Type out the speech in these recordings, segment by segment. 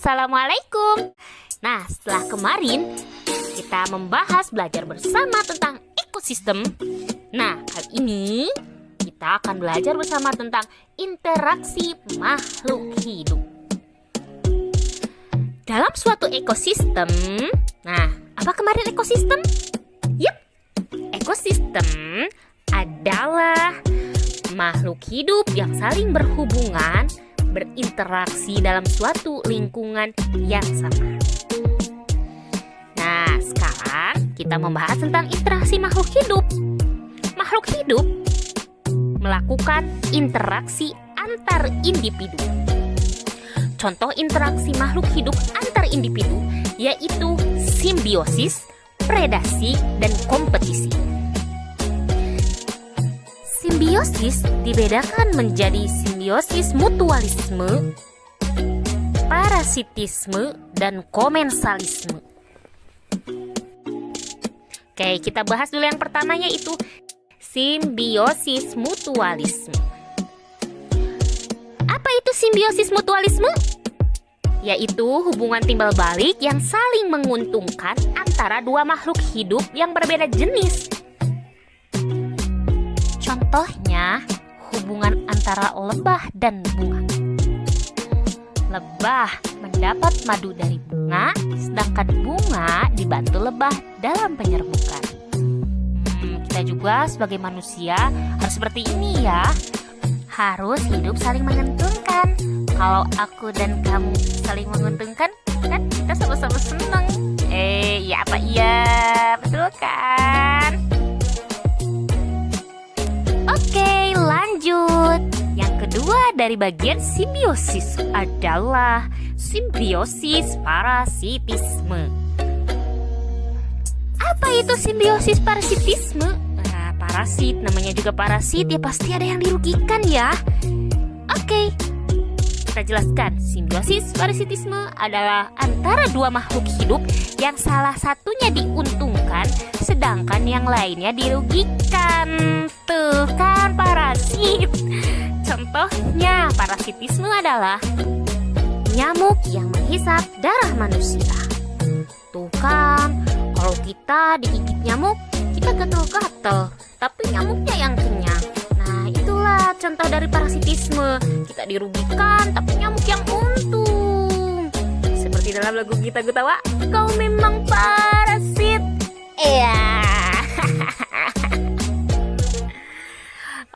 Assalamualaikum. Nah, setelah kemarin kita belajar bersama tentang ekosistem. Nah, kali ini kita akan belajar bersama tentang interaksi makhluk hidup. Dalam suatu ekosistem, nah, apa kemarin ekosistem? Yup, ekosistem adalah makhluk hidup yang saling berhubungan, berinteraksi dalam suatu lingkungan yang sama. Nah, sekarang kita membahas tentang interaksi makhluk hidup. Makhluk hidup melakukan interaksi antar individu. Contoh interaksi makhluk hidup antar individu yaitu simbiosis, predasi, dan kompetisi. Simbiosis dibedakan menjadi simbiosis mutualisme, parasitisme, dan komensalisme. Oke, kita bahas dulu yang pertama yaitu simbiosis mutualisme. Apa itu simbiosis mutualisme? Yaitu hubungan timbal balik yang saling menguntungkan antara dua makhluk hidup yang berbeda jenis. Contohnya, hubungan antara lebah dan bunga. Lebah mendapat madu dari bunga, sedangkan bunga dibantu lebah dalam penyerbukan. Kita juga sebagai manusia harus seperti ini ya. Harus hidup saling menguntungkan. Kalau aku dan kamu saling menguntungkan, kan kita sama-sama senang. Ya apa iya? Betul kan? Oke, lanjut. Yang kedua dari bagian simbiosis adalah simbiosis parasitisme. Apa itu simbiosis parasitisme? Nah, parasit, namanya juga parasit, ya pasti ada yang dirugikan ya. Oke, kita jelaskan. Simbiosis parasitisme adalah antara dua makhluk hidup yang salah satunya diuntungkan, sedangkan yang lainnya dirugikan. Tuh kan parasit. Contohnya parasitisme adalah nyamuk yang menghisap darah manusia. Tuh kan, kalau kita digigit nyamuk, kita gatal-gatal, tapi nyamuknya yang kenyang. Nah, itulah contoh dari parasitisme. Kita dirugikan, tapi nyamuk yang untung. Seperti dalam lagu Gita Gutawa, kau memang parasit.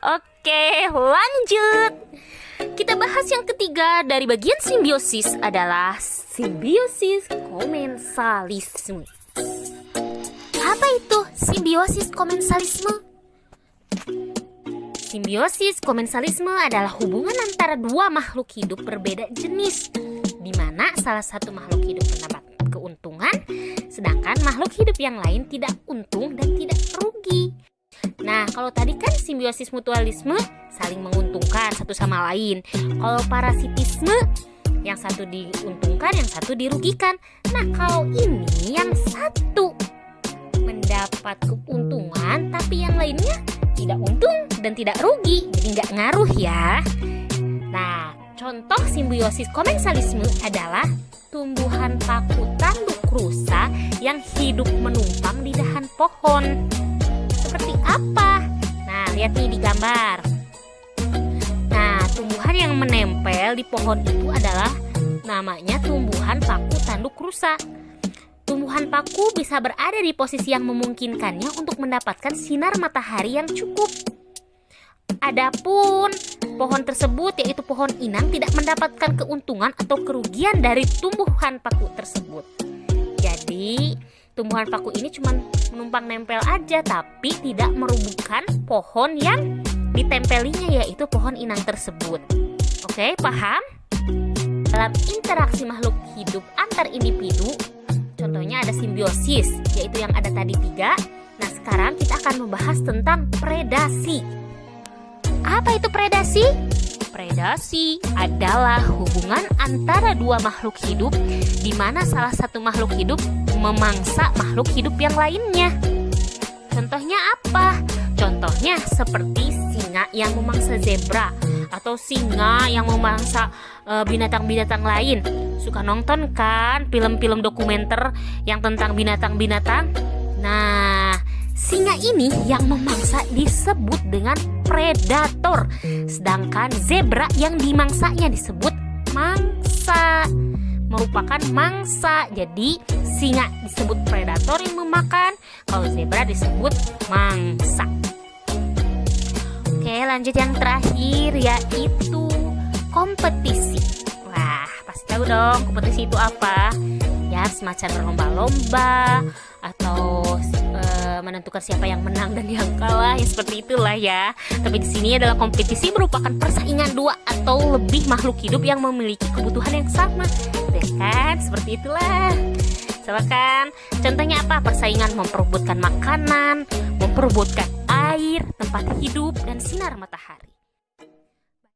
Oke, lanjut. Kita bahas yang ketiga dari bagian simbiosis adalah simbiosis komensalisme. Apa itu simbiosis komensalisme? Simbiosis komensalisme adalah hubungan antara dua makhluk hidup berbeda jenis, di mana salah satu makhluk hidup mendapat keuntungan, sedangkan makhluk hidup yang lain tidak untung dan tidak rugi. Nah, kalau tadi kan simbiosis mutualisme saling menguntungkan satu sama lain. Kalau parasitisme yang satu diuntungkan, yang satu dirugikan. Nah, kalau ini yang satu mendapat keuntungan tapi yang lainnya tidak untung dan tidak rugi, jadi nggak ngaruh ya. Nah, contoh simbiosis komensalisme adalah tumbuhan paku tanduk rusa yang hidup menumpang di dahan pohon. Seperti apa? Nah, lihat nih di gambar. Nah, tumbuhan yang menempel di pohon itu adalah namanya tumbuhan paku tanduk rusa. Tumbuhan paku bisa berada di posisi yang memungkinkannya untuk mendapatkan sinar matahari yang cukup. Adapun pohon tersebut, yaitu pohon inang, tidak mendapatkan keuntungan atau kerugian dari tumbuhan paku tersebut. Jadi, tumbuhan paku ini cuma menumpang nempel aja, tapi tidak merubuhkan pohon yang ditempelinya, yaitu pohon inang tersebut. Oke, paham? Dalam interaksi makhluk hidup antar individu, contohnya ada simbiosis, yaitu yang ada tadi 3. Nah, sekarang kita akan membahas tentang predasi. Apa itu predasi? Predasi adalah hubungan antara dua makhluk hidup di mana salah satu makhluk hidup memangsa makhluk hidup yang lainnya. Contohnya apa? Contohnya seperti singa yang memangsa zebra atau singa yang memangsa binatang-binatang lain. Suka nonton kan film-film dokumenter yang tentang binatang-binatang? Nah, singa ini yang memangsa disebut dengan predator, sedangkan zebra yang dimangsanya disebut mangsa, merupakan mangsa. Jadi singa disebut predator yang memakan, kalau zebra disebut mangsa. Oke, lanjut yang terakhir, yaitu kompetisi. Wah, pasti tahu dong kompetisi itu apa? Ya, semacam berlomba-lomba atau menentukan siapa yang menang dan yang kalah, ya seperti itulah ya. Tapi di sini adalah kompetisi merupakan persaingan dua atau lebih makhluk hidup yang memiliki kebutuhan yang sama. Tuh kan, seperti itulah. Sama kan? Contohnya apa? Persaingan memperebutkan makanan, memperebutkan air, tempat hidup, dan sinar matahari.